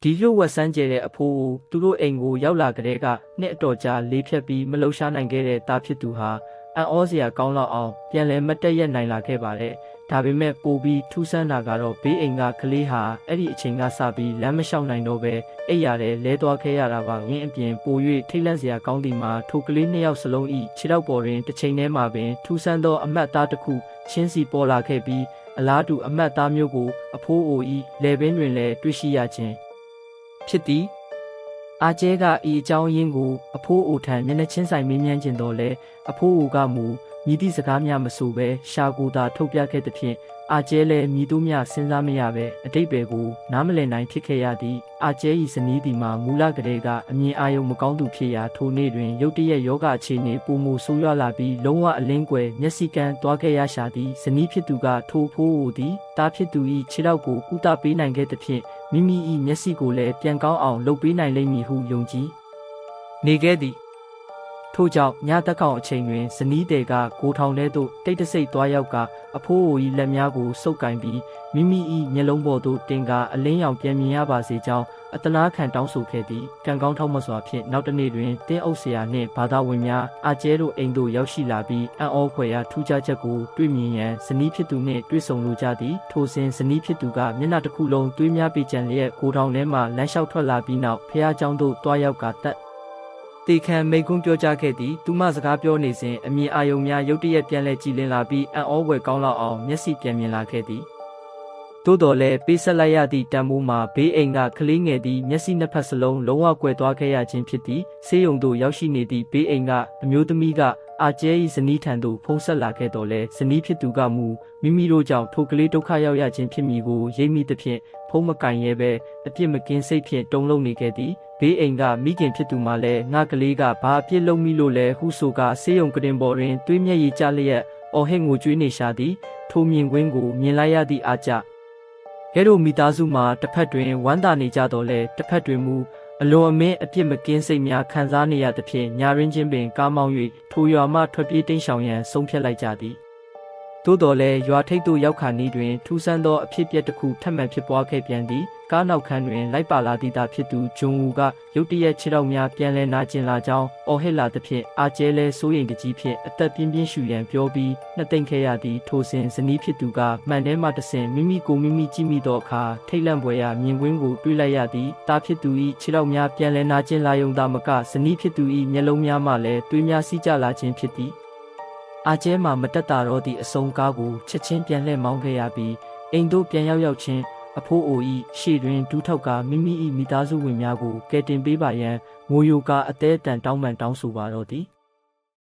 ဒီလိုဝက်ဆန်းကျဲတဲ့အဖိုးကိုသူတို့အိမ်ကိုရောက်လာကြတဲ့ကနှစ်အတော်ကြာလေးဖြတ်ပြီးမလှုပ်ရှားနိုင်ခဲ့တဲ့တာဖြစ်သူဟာအံ့ဩစရာကောင်းလောက်အောင်ပြန်လည်မတက်ရက်နိုင်လာခဲ့ပါတယ်။ဒါပေမဲ့ပိုပြီးထူးဆန်းတာကတော့ဘေးအိမ်ကကလေးဟာအဲ့ဒီအချိန်ကစပြီးလမ်းမလျှောက်နိုင်တော့ပဲအိပ်ရတယ်လဲသွားခဲ့ရတာပါ။ရင်းအပြင်ပို၍ထိတ်လန့်စရာကောင်းသည်မှာထိုကလေးနှစ်ယောက်စလုံးဤခြေထောက်ပေါ်တွင်တစ်ချိန်တည်းမှာပင်ထူးဆန်းသောအမတ်သားတစ်ခုချင်းစီပေါ်လာခဲ့ပြီးအလားတူအမတ်သားမျိုးကိုအဖိုးအိုဤလေပင်တွင်လည်းတွေ့ရှိရခြင်းဖြစ်သည်အာကျဲကဤအကြောင်းရင်းကိုအဖိုးအိုထံမျက်နှာချင်းဆိုင်မေးမြန်းခြင်းတော့လေအဖိုးအိုကမူမြည်သည့်စကားများမဆိုပဲရှာကိုသာထုတ်ပြခဲ့သဖြင့်အာကျဲလည်းမြည်သူများစဉ်းစားမရပဲအတိတ်ပဲကိုနားမလည်နိုင်ဖြစ်ခဲ့ရသည်အာကျဲ၏ဇနီးသည်မှာမူလကတည်းကအမြင်အာရုံမကောင်းသူဖြစ်ရာထိုနေ့တွင်ရုတ်တရက်ယောဂအခြေအနေပုံမူဆိုးရွားလာပြီးလုံးဝအလင်းကွယ်မျက်စိကန်းသွားခဲ့ရရှာသည်ဇနီးဖြစ်သူကထိုဖိုးအိုသည်တားဖြစ်သူ၏ခြေထောက်ကိုကုသပေးနိုင်ခဲ့သဖြင့်မိမိ၏မျက်စိကိုလည်းပြန်ကောင်းအောင်လုပ်ပေးနိုင်လိမ့်မည်ဟုယုံကြည်နေခဲ့သည်ထို့ကြောင့်ညသက်ကောင်အချိန်တွင်ဇနီးတဲ့ကကိုထောင်ထဲသို့တိတ်တဆိတ်သွားရောက်ကအဖိုးအို၏လက်များကိုစုပ်ကင်ပြီးမိမိ၏မျက်လုံးပေါ်သို့တင်ကအလင်းရောင်ပြန်မြင်ရပါစေကြောင်းအတနာခံတောင်းဆိုခဲ့သည်ကံကောင်းထောက်မစွာဖြင့်နောက်တနေ့တွင်တင်းအုပ်ဆရာနှင့်ဘာသာဝင်များအာကျဲတို့အိမ်သို့ရောက်ရှိလာပြီးအံ့ဩဖွယ်ရာထူးခြားချက်ကိုတွေ့မြင်ရန်ဇနီးဖြစ်သူနှင့်တွေ့ဆုံလိုကြသည်ထိုစဉ်ဇနီးဖြစ်သူကမျက်နှာတစ်ခုလုံးသွေးများပေကျန်လျက်ကိုထောင်ထဲမှလမ်းလျှောက်ထွက်လာပြီးနောက်ဖះเจ้าတို့တွားရောက်ကတေခံမိတ်ကွန်းပြောကြားခဲ့သည်သူမစကားပြောနေစဉ်အမြင်အာရုံများရုတ်တရက်ပြန်လဲကြည်လင်လာပြီးအံ့ဩဖွယ်ကောင်းလောက်အောင်မျက်စိပြန်မြင်လာခဲ့သည်သို့တော်လည်းပေးဆက်လိုက်ရသည့်တန်ဖိုးမှာဘေးအိမ်ကကလေးငယ်သည်မျက်စိနှစ်ဖက်စလုံးလုံးဝကွယ်သွားခဲ့ရခြင်းဖြစ်သည်ဆေးရုံသို့ရောက်ရှိနေသည့်ဘေးအိမ်ကအမျိုးသမီးကအာကျဲ၏ဇနီးထံသို့ဖုန်းဆက်လာခဲ့တော်လဲဇနီးဖြစ်သူကမူမိမိတို့ကြောင့်ထိုကလေးဒုက္ခရောက်ရခြင်းဖြစ်မည်ကိုရိပ်မိသဖြင့်ဖုန်းမကင်ရဲပဲအပြစ်မကင်းစိတ်ဖြင့်တုံ့လုံနေခဲ့သည်ဘေးအိမ်ကမိခင်ဖြစ်သူမှလည်းငါကလေးကဘာအပြစ်လုပ်မိလို့လဲဟုဆိုကဆေးရုံကတင်ပေါ်တွင်သွေးမျက်ရည်ကျလျက်အော်ဟစ်ငိုကြွေးနေရှာသည်ထိုမြင်ကွင်းကိုမြင်လိုက်ရသည့်အာကျကဲ့သို့မိသားစုမှာတစ်ဖက်တွင်ဝမ်းသာနေကြတော့လဲတစ်ဖက်တွင်မူအလွန်အမင်းအပြစ်မကင်းစိတ်များခံစားနေရသဖြင့်ညာရင်းချင်းပင်ကားမောင်း၍ထိုရွာမှထွက်ပြေးတိမ်းရှောင်ရန်ဆုံးဖြတ်လိုက်ကြသည်သို့တော်လည်းရွာထိပ်သို့ရောက်ခါနီးတွင်ထူးဆန်းသောအဖြစ်အပျက်တစ်ခုထပ်မံဖြစ်ပွားခဲ့ပြန်သည်ကားနောက်ခန်းတွင်လိုက်ပါလာသည့်သားဖြစ်သူဂျွန်ဝူကရုတ်တရက်ခြေထောက်များပြန်လည်နာကျင်လာကြောင်းအော်ဟစ်လာသဖြင့်အာကျဲလဲစိုးရိမ်တကြီးဖြင့်အသက်ပြင်းပြင်းရှူရန်ပြောပြီးနှစ်သိမ့်ခဲ့ရသည်ထိုစဉ်ဇနီးဖြစ်သူကမှန်ထဲမှတဆင်မိမိကိုမိမိကြည့်မိသောအခါထိတ်လန့်ဖွယ်ရာမြင်ကွင်းကိုတွေ့လိုက်ရသည်တားဖြစ်သူ၏ခြေထောက်များပြန်လည်နာကျင်လာယုံသာမကဇနီးဖြစ်သူ၏မျက်လုံးများမှလည်းသွေးများစီးကျလာခြင်းဖြစ်သည်အာကျဲမှမတက်တာတော့သည့်အစုံကားကိုချက်ချင်းပြန်လှည့်မောင်းခဲ့ရပြီးအိမ်သို့ပြန်ရောက်ချင်းအဖိုးအို၏ရှေ့တွင်ဒူးထောက်ကမိမိ၏မိသားစုဝင်များကိုကယ်တင်ပေးပါရန်ငိုယိုကာအသေးအတန်တောင်းပန်တောင်းဆိုပါတော့သည်